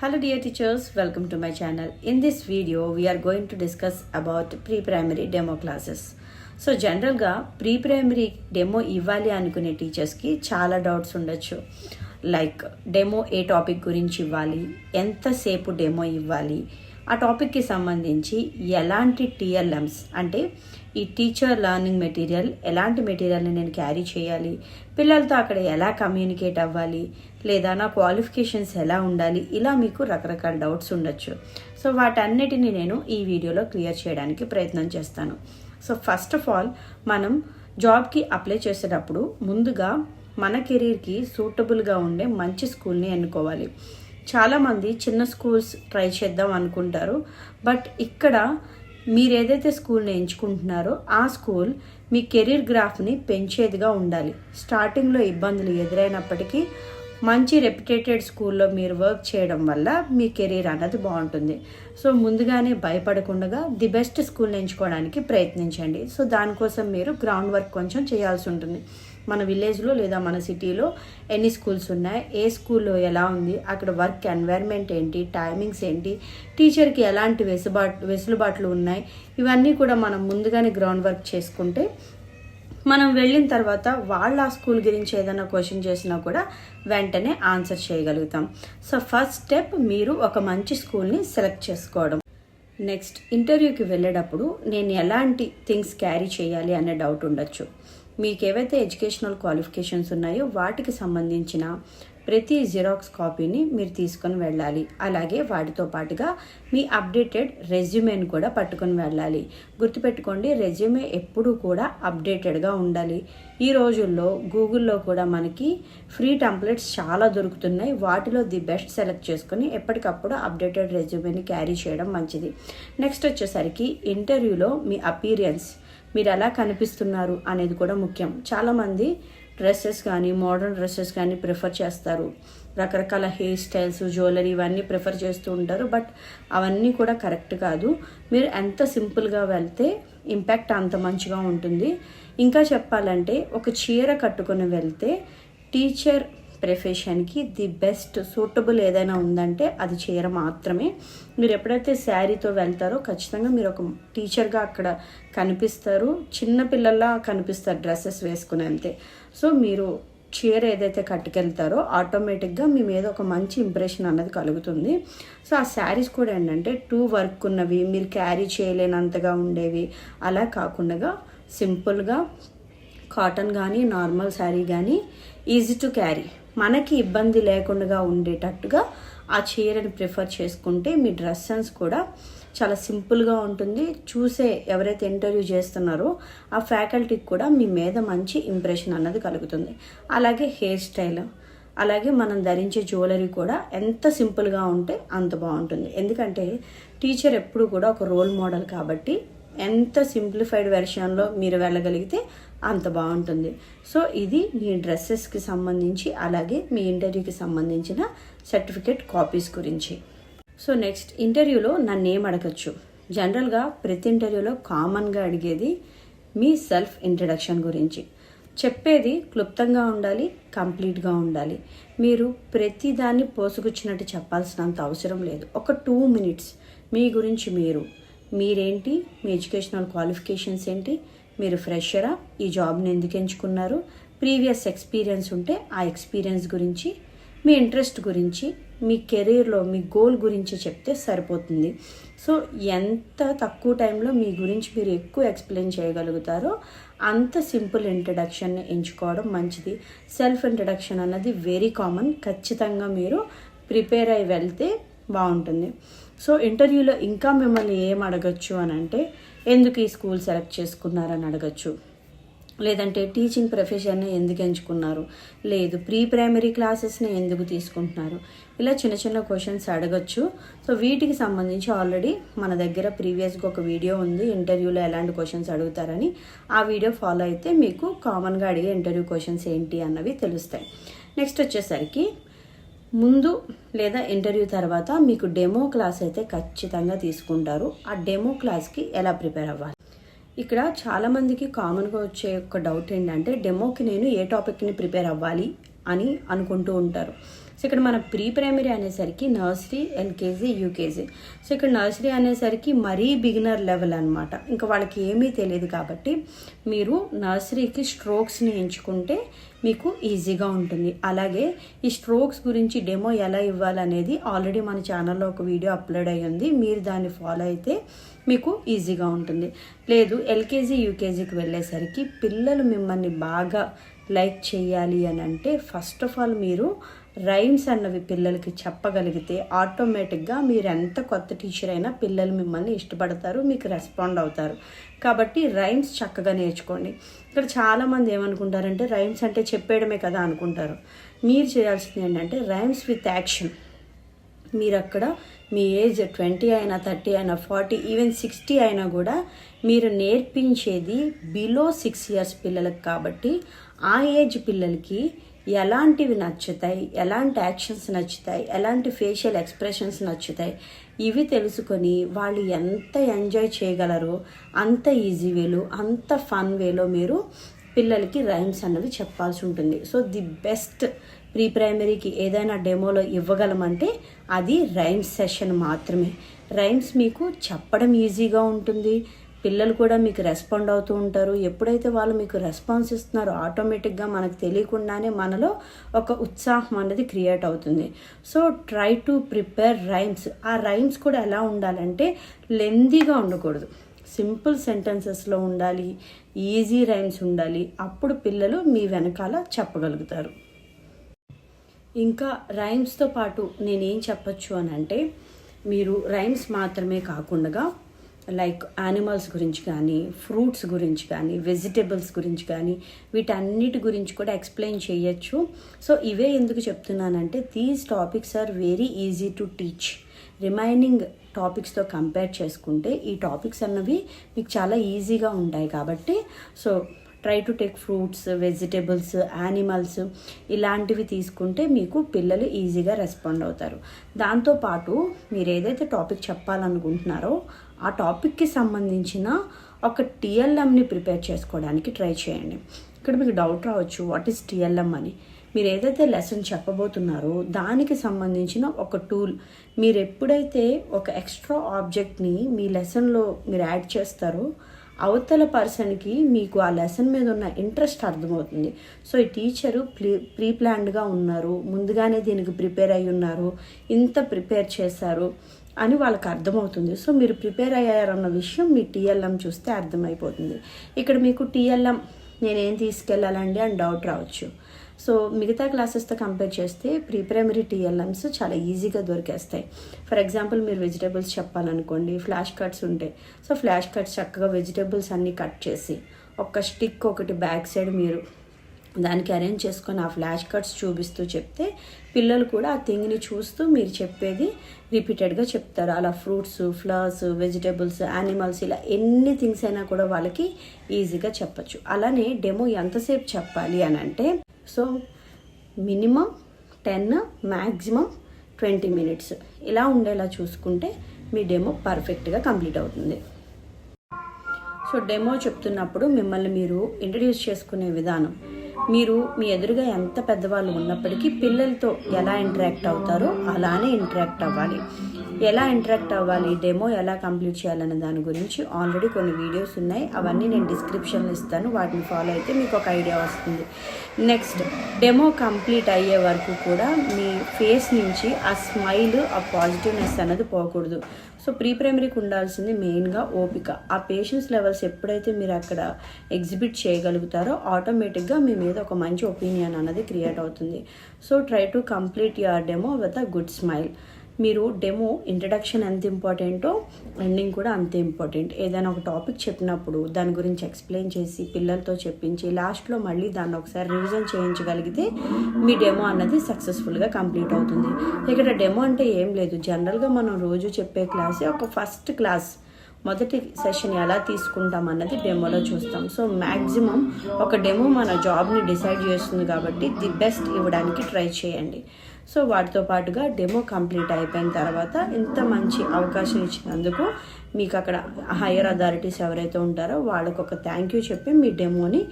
Hello dear teachers, welcome to my channel. In this video, we are going to discuss about pre-primary demo classes. So జనరల్గా pre primary demo ఇవ్వాలి అనుకునే టీచర్స్కి చాలా doubts ఉండొచ్చు. Like demo ఏ topic గురించి ఇవ్వాలి, ఎంతసేపు డెమో ఇవ్వాలి, ఆ టాపిక్కి సంబంధించి ఎలాంటి టీఎల్ఎమ్స్ అంటే ఈ టీచర్ లెర్నింగ్ మెటీరియల్ ఎలాంటి మెటీరియల్ని నేను క్యారీ చేయాలి, పిల్లలతో అక్కడ ఎలా కమ్యూనికేట్ అవ్వాలి, లేదా నా క్వాలిఫికేషన్స్ ఎలా ఉండాలి, ఇలా మీకు రకరకాల డౌట్స్ ఉండొచ్చు. సో వాటన్నిటిని నేను ఈ వీడియోలో క్లియర్ చేయడానికి ప్రయత్నం చేస్తాను. సో ఫస్ట్ ఆఫ్ ఆల్ మనం జాబ్కి అప్లై చేసేటప్పుడు ముందుగా మన కెరీర్కి సూటబుల్గా ఉండే మంచి స్కూల్ని ఎన్నుకోవాలి. చాలామంది చిన్న స్కూల్స్ ట్రై చేద్దాం అనుకుంటారు, బట్ ఇక్కడ మీరు ఏదైతే స్కూల్ని ఎంచుకుంటున్నారో ఆ స్కూల్ మీ కెరీర్ గ్రాఫ్ని పెంచేదిగా ఉండాలి. స్టార్టింగ్లో ఇబ్బందులు ఎదురైనప్పటికీ మంచి రెప్యుటేటెడ్ స్కూల్లో మీరు వర్క్ చేయడం వల్ల మీ కెరీర్ అన్నది బాగుంటుంది. సో ముందుగానే భయపడకుండా ది బెస్ట్ స్కూల్ని ఎంచుకోవడానికి ప్రయత్నించండి. సో దానికోసం మీరు గ్రౌండ్ వర్క్ కొంచెం చేయాల్సి ఉంటుంది. మన విలేజ్లో లేదా మన సిటీలో ఎన్ని స్కూల్స్ ఉన్నాయి, ఏ స్కూల్లో ఎలా ఉంది, అక్కడ వర్క్ ఎన్వైర్న్మెంట్ ఏంటి, టైమింగ్స్ ఏంటి, టీచర్కి ఎలాంటి వెసులుబాట్లు ఉన్నాయి, ఇవన్నీ కూడా మనం ముందుగానే గ్రౌండ్ వర్క్ చేసుకుంటే మనం వెళ్ళిన తర్వాత వాళ్ళ ఆ స్కూల్ గురించి ఏదైనా క్వశ్చన్ చేసినా కూడా వెంటనే ఆన్సర్ చేయగలుగుతాం. సో ఫస్ట్ స్టెప్ మీరు ఒక మంచి స్కూల్ని సెలెక్ట్ చేసుకోవడం. నెక్స్ట్ ఇంటర్వ్యూకి వెళ్ళేటప్పుడు నేను ఎలాంటి థింగ్స్ క్యారీ చేయాలి అనే డౌట్ ఉండొచ్చు. మీకు ఏవైతే ఎడ్యుకేషనల్ క్వాలిఫికేషన్స్ ఉన్నాయో వాటికి సంబంధించిన ప్రతి జిరాక్స్ కాపీని మీరు తీసుకొని వెళ్ళాలి. అలాగే వాటితో పాటుగా మీ అప్డేటెడ్ రెజ్యూమేని కూడా పట్టుకొని వెళ్ళాలి. గుర్తుపెట్టుకోండి, రెజ్యూమే ఎప్పుడూ కూడా అప్డేటెడ్గా ఉండాలి. ఈ రోజుల్లో గూగుల్లో కూడా మనకి ఫ్రీ టెంప్లెట్స్ చాలా దొరుకుతున్నాయి. వాటిలో ది బెస్ట్ సెలెక్ట్ చేసుకొని ఎప్పటికప్పుడు అప్డేటెడ్ రెజ్యూమేని క్యారీ చేయడం మంచిది. నెక్స్ట్ వచ్చేసరికి ఇంటర్వ్యూలో మీ అపీరియన్స్, మీరు ఎలా కనిపిస్తున్నారు అనేది కూడా ముఖ్యం. చాలామంది డ్రెస్సెస్ కానీ మోడర్న్ డ్రెస్సెస్ కానీ ప్రిఫర్ చేస్తారు. రకరకాల హెయిర్ స్టైల్స్, జ్యువెలరీ ఇవన్నీ ప్రిఫర్ చేస్తూ ఉంటారు, బట్ అవన్నీ కూడా కరెక్ట్ కాదు. మీరు ఎంత సింపుల్గా వెళ్తే ఇంపాక్ట్ అంత మంచిగా ఉంటుంది. ఇంకా చెప్పాలంటే ఒక చీర కట్టుకొని వెళ్తే టీచర్ ప్రొఫెషన్కి ది బెస్ట్ సూటబుల్ ఏదైనా ఉందంటే అది చీర మాత్రమే. మీరు ఎప్పుడైతే శారీతో వెళ్తారో ఖచ్చితంగా మీరు ఒక టీచర్గా అక్కడ కనిపిస్తారు, చిన్నపిల్లల్లా కనిపిస్తారు డ్రెస్సెస్ వేసుకుని వెళ్తే. సో మీరు చీర ఏదైతే కట్టుకెళ్తారో ఆటోమేటిక్గా మీ మీద ఒక మంచి ఇంప్రెషన్ అన్నది కలుగుతుంది. సో ఆ శారీస్ కూడా ఏంటంటే టూ వర్క్ ఉన్నవి, మీరు క్యారీ చేయలేనంతగా ఉండేవి అలా కాకుండా సింపుల్గా కాటన్ కానీ నార్మల్ శారీ కానీ ఈజీ టు క్యారీ, మనకి ఇబ్బంది లేకుండా ఉండేటట్టుగా ఆ చీరని ప్రిఫర్ చేసుకుంటే మీ డ్రెస్ సెన్స్ కూడా చాలా సింపుల్గా ఉంటుంది. చూసే ఎవరైతే ఇంటర్వ్యూ చేస్తున్నారో ఆ ఫ్యాకల్టీకి కూడా మీ మీద మంచి ఇంప్రెషన్ అన్నది కలుగుతుంది. అలాగే హెయిర్ స్టైల్, అలాగే మనం ధరించే జ్యువెలరీ కూడా ఎంత సింపుల్గా ఉంటే అంత బాగుంటుంది. ఎందుకంటే టీచర్ ఎప్పుడు కూడా ఒక రోల్ మోడల్ కాబట్టి ఎంత సింప్లిఫైడ్ వెర్షన్లో మీరు వెళ్ళగలిగితే అంత బాగుంటుంది. సో ఇది మీ డ్రెస్సెస్కి సంబంధించి, అలాగే మీ ఇంటర్వ్యూకి సంబంధించిన సర్టిఫికేట్ కాపీస్ గురించి. సో నెక్స్ట్ ఇంటర్వ్యూలో నన్ను ఏం అడగచ్చు. జనరల్గా ప్రతి ఇంటర్వ్యూలో కామన్గా అడిగేది మీ సెల్ఫ్ ఇంట్రడక్షన్ గురించి. చెప్పేది క్లుప్తంగా ఉండాలి, కంప్లీట్గా ఉండాలి. మీరు ప్రతిదాన్ని పోసుకొచ్చినట్టు చెప్పాల్సినంత అవసరం లేదు. ఒక 2 minutes మీ గురించి మీరేంటి, మీ ఎడ్యుకేషనల్ క్వాలిఫికేషన్స్ ఏంటి, మీరు ఫ్రెషరా, ఈ జాబ్ని ఎందుకు ఎంచుకున్నారు, ప్రీవియస్ ఎక్స్పీరియన్స్ ఉంటే ఆ ఎక్స్పీరియన్స్ గురించి, మీ ఇంట్రెస్ట్ గురించి, మీ కెరీర్లో మీ గోల్ గురించి చెప్తే సరిపోతుంది. సో ఎంత తక్కువ టైంలో మీ గురించి మీరు ఎక్కువ ఎక్స్ప్లెయిన్ చేయగలుగుతారో అంత సింపుల్ ఇంట్రడక్షన్ని ఎంచుకోవడం మంచిది. సెల్ఫ్ ఇంట్రడక్షన్ అన్నది వెరీ కామన్, ఖచ్చితంగా మీరు ప్రిపేర్ అయి వెళ్తే బాగుంటుంది. సో ఇంటర్వ్యూలో ఇంకా మిమ్మల్ని ఏం అడగచ్చు అని అంటే, ఎందుకు ఈ స్కూల్ సెలెక్ట్ చేసుకున్నారని అడగచ్చు, లేదంటే టీచింగ్ ప్రొఫెషన్ని ఎందుకు ఎంచుకున్నారు, లేదు ప్రీ ప్రైమరీ క్లాసెస్ని ఎందుకు తీసుకుంటున్నారు, ఇలా చిన్న చిన్న క్వశ్చన్స్ అడగచ్చు. సో వీటికి సంబంధించి ఆల్రెడీ మన దగ్గర ప్రీవియస్గా ఒక వీడియో ఉంది, ఇంటర్వ్యూలో ఎలాంటి క్వశ్చన్స్ అడుగుతారని. ఆ వీడియో ఫాలో అయితే మీకు కామన్గా అడిగే ఇంటర్వ్యూ క్వశ్చన్స్ ఏంటి అన్నవి తెలుస్తాయి. నెక్స్ట్ వచ్చేసరికి ముందు లేదా ఇంటర్వ్యూ తర్వాత మీకు డెమో క్లాస్ అయితే ఖచ్చితంగా తీసుకుంటారు. ఆ డెమో క్లాస్కి ఎలా ప్రిపేర్ అవ్వాలి. ఇక్కడ చాలామందికి కామన్గా వచ్చే ఒక డౌట్ ఏంటంటే, డెమోకి నేను ఏ టాపిక్ని ప్రిపేర్ అవ్వాలి అని అనుకుంటూ ఉంటారు. సో ఇక్కడ మన ప్రీ ప్రైమరీ అనేసరికి నర్సరీ, ఎల్కేజీ, యూకేజీ. సో ఇక్కడ నర్సరీ అనేసరికి మరీ బిగినర్ లెవెల్ అనమాట. ఇంకా వాళ్ళకి ఏమీ తెలియదు కాబట్టి మీరు నర్సరీకి స్ట్రోక్స్ని ఎంచుకుంటే మీకు ఈజీగా ఉంటుంది. అలాగే ఈ స్ట్రోక్స్ గురించి డెమో ఎలా ఇవ్వాలనేది ఆల్రెడీ మన ఛానల్లో ఒక వీడియో అప్లోడ్ అయ్యింది. మీరు దాన్ని ఫాలో అయితే మీకు ఈజీగా ఉంటుంది. లేదు ఎల్కేజీ, యూకేజీకి వెళ్ళేసరికి పిల్లలు మిమ్మల్ని బాగా లైక్ చేయాలి అని అంటే ఫస్ట్ ఆఫ్ ఆల్ మీరు రైమ్స్ అన్నవి పిల్లలకి చెప్పగలిగితే ఆటోమేటిక్గా మీరు ఎంత కొత్త టీచర్ అయినా పిల్లలు మిమ్మల్ని ఇష్టపడతారు, మీకు రెస్పాండ్ అవుతారు. కాబట్టి రైమ్స్ చక్కగా నేర్చుకోండి. ఇక్కడ చాలామంది ఏమనుకుంటారంటే రైమ్స్ అంటే చెప్పేయడమే కదా అనుకుంటారు. మీరు చేయాల్సింది ఏంటంటే రైమ్స్ విత్ యాక్షన్. మీరు అక్కడ మీ ఏజ్ 20 అయినా, 30 అయినా, 40, ఈవెన్ 60 అయినా కూడా మీరు నేర్పించేది బిలో 6 years పిల్లలకు కాబట్టి ఆ ఏజ్ పిల్లలకి ఎలాంటివి నచ్చుతాయి, ఎలాంటి యాక్షన్స్ నచ్చుతాయి, ఎలాంటి ఫేషియల్ ఎక్స్ప్రెషన్స్ నచ్చుతాయి, ఇవి తెలుసుకొని వాళ్ళు ఎంత ఎంజాయ్ చేయగలరో అంత ఈజీ వేలో, అంత ఫన్ వేలో మీరు పిల్లలకి రైమ్స్ అన్నవి చెప్పాల్సి ఉంటుంది. సో ది బెస్ట్ ప్రీ ప్రైమరీకి ఏదైనా డెమోలో ఇవ్వగలమంటే అది రైమ్స్ సెషన్ మాత్రమే. రైమ్స్ మీకు చెప్పడం ఈజీగా ఉంటుంది, పిల్లలు కూడా మీకు రెస్పాండ్ అవుతూ ఉంటారు. ఎప్పుడైతే వాళ్ళు మీకు రెస్పాన్స్ ఇస్తున్నారో ఆటోమేటిక్గా మనకు తెలియకుండానే మనలో ఒక ఉత్సాహం అనేది క్రియేట్ అవుతుంది. So try to prepare rhymes. ఆ రైమ్స్ కూడా ఎలా ఉండాలంటే లెందీగా ఉండకూడదు, సింపుల్ సెంటెన్సెస్లో ఉండాలి, ఈజీ రైమ్స్ ఉండాలి. అప్పుడు పిల్లలు మీ వెనకాల చెప్పగలుగుతారు. ఇంకా రైమ్స్తో పాటు నేనేం చెప్పచ్చు అని అంటే మీరు రైమ్స్ మాత్రమే కాకుండా లైక్ యానిమల్స్ గురించి కానీ, ఫ్రూట్స్ గురించి కానీ, వెజిటేబుల్స్ గురించి కానీ వీటన్నిటి గురించి కూడా ఎక్స్ప్లెయిన్ చేయొచ్చు. సో ఇవే ఎందుకు చెప్తున్నానంటే these topics are very easy to teach. Remaining టాపిక్స్తో కంపేర్ చేసుకుంటే ఈ టాపిక్స్ అన్నవి మీకు చాలా ఈజీగా ఉంటాయి కాబట్టి so try to take fruits, vegetables, animals ఇలాంటివి తీసుకుంటే మీకు పిల్లలు ఈజీగా రెస్పాండ్ అవుతారు. దాంతోపాటు మీరు ఏదైతే టాపిక్ చెప్పాలనుకుంటున్నారో ఆ టాపిక్కి సంబంధించిన ఒక టీఎల్ఎంని ప్రిపేర్ చేసుకోవడానికి ట్రై చేయండి. ఇక్కడ మీకు డౌట్ రావచ్చు వాట్ ఈస్ టీఎల్ఎం అని. మీరు ఏదైతే లెసన్ చెప్పబోతున్నారో దానికి సంబంధించిన ఒక టూల్. మీరు ఎప్పుడైతే ఒక ఎక్స్ట్రా ఆబ్జెక్ట్ని మీ లెసన్లో మీరు యాడ్ చేస్తారో అవతల పర్సన్కి మీకు ఆ లెసన్ మీద ఉన్న ఇంట్రెస్ట్ అర్థమవుతుంది. సో ఈ టీచరు ప్రీ ప్లాన్డ్గా ఉన్నారు, ముందుగానే దీనికి ప్రిపేర్ అయి ఉన్నారు, ఇంత ప్రిపేర్ చేశారు అని వాళ్ళకి అర్థమవుతుంది. సో మీరు ప్రిపేర్ అయ్యారన్న విషయం మీ టీఎల్ఎం చూస్తే అర్థమైపోతుంది. ఇక్కడ మీకు టీఎల్ఎం నేనేం తీసుకెళ్ళాలండి అని డౌట్ రావచ్చు. సో మిగతా క్లాసెస్తో కంపేర్ చేస్తే ప్రీ ప్రైమరీ టీఎల్ఎమ్స్ చాలా ఈజీగా దొరికేస్తాయి. ఫర్ ఎగ్జాంపుల్ మీరు వెజిటేబుల్స్ చెప్పాలనుకోండి, ఫ్లాష్ కట్స్ ఉంటాయి. సో ఫ్లాష్ కట్స్ చక్కగా వెజిటేబుల్స్ అన్నీ కట్ చేసి ఒక స్టిక్ ఒకటి బ్యాక్ సైడ్ మీరు దానికి అరేంజ్ చేసుకొని ఆ ఫ్లాష్ కట్స్ చూపిస్తూ చెప్తే పిల్లలు కూడా ఆ థింగ్ని చూస్తూ మీరు చెప్పేది రిపీటెడ్గా చెప్తారు. అలా ఫ్రూట్స్, ఫ్లవర్స్, వెజిటేబుల్స్, యానిమల్స్ ఇలా ఎన్ని థింగ్స్ అయినా కూడా వాళ్ళకి ఈజీగా చెప్పచ్చు. అలానే డెమో ఎంతసేపు చెప్పాలి అని అంటే సో మినిమం 10, మ్యాక్సిమం 20 minutes ఇలా ఉండేలా చూసుకుంటే మీ డెమో పర్ఫెక్ట్గా కంప్లీట్ అవుతుంది. సో డెమో చెప్తున్నప్పుడు మిమ్మల్ని మీరు ఇంట్రడ్యూస్ చేసుకునే విధానం, మీరు మీ ఎదురుగా ఎంత పెద్దవాళ్ళు ఉన్నప్పటికీ పిల్లలతో ఎలా ఇంటరాక్ట్ అవుతారో అలానే ఇంటరాక్ట్ అవ్వాలి. ఎలా ఇంటరాక్ట్ అవ్వాలి, డెమో ఎలా కంప్లీట్ చేయాలనే దాని గురించి ఆల్రెడీ కొన్ని వీడియోస్ ఉన్నాయి, అవన్నీ నేను డిస్క్రిప్షన్లో ఇస్తాను. వాటిని ఫాలో అయితే మీకు ఒక ఐడియా వస్తుంది. నెక్స్ట్ డెమో కంప్లీట్ అయ్యే వరకు కూడా మీ ఫేస్ నుంచి ఆ స్మైల్, ఆ పాజిటివ్నెస్ అనేది పోకూడదు. సో ప్రీ ప్రైమరీకి ఉండాల్సింది మెయిన్గా ఓపిక. ఆ పేషెన్స్ లెవెల్స్ ఎప్పుడైతే మీరు అక్కడ ఎగ్జిబిట్ చేయగలుగుతారో ఆటోమేటిక్గా మీ మీద ఒక మంచి ఒపీనియన్ అనేది క్రియేట్ అవుతుంది. So try to complete your demo with a good smile. మీరు డెమో ఇంట్రడక్షన్ ఎంత ఇంపార్టెంటో ఎండింగ్ కూడా అంతే ఇంపార్టెంట్. ఏదైనా ఒక టాపిక్ చెప్పినప్పుడు దాని గురించి ఎక్స్ప్లెయిన్ చేసి పిల్లలతో చెప్పించి లాస్ట్లో మళ్ళీ దాన్ని ఒకసారి రివిజన్ చేయించగలిగితే మీ డెమో అన్నది సక్సెస్ఫుల్గా కంప్లీట్ అవుతుంది. ఇక్కడ డెమో అంటే ఏం లేదు, జనరల్గా మనం రోజు చెప్పే క్లాసే ఒక ఫస్ట్ క్లాస్ మొదటి సెషన్ ఎలా తీసుకుంటాం అన్నది డెమోలో చూస్తాం. సో మ్యాక్సిమం ఒక డెమో మన జాబ్ని డిసైడ్ చేస్తుంది కాబట్టి ది బెస్ట్ ఇవ్వడానికి ట్రై చేయండి. సో వాటితో పాటుగా డెమో కంప్లీట్ అయిపోయిన తర్వాత ఇంత మంచి అవకాశం ఇచ్చినందుకు మీకు అక్కడ హైయర్ అథారిటీస్ ఎవరైతే ఉంటారో వాళ్ళకు ఒక థ్యాంక్ యూ చెప్పి మీ డెమోని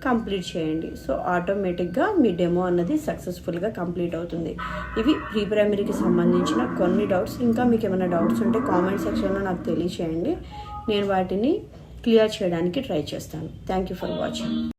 కంప్లీట్ చేయండి. సో ఆటోమేటిక్గా మీ డెమో అన్నది సక్సెస్ఫుల్గా కంప్లీట్ అవుతుంది. ఇవి ప్రీ ప్రైమరీకి సంబంధించిన కొన్ని డౌట్స్. ఇంకా మీకు ఏమైనా డౌట్స్ ఉంటే కామెంట్ సెక్షన్లో నాకు తెలియచేయండి. నేను వాటిని క్లియర్ చేయడానికి ట్రై చేస్తాను. Thank you for watching.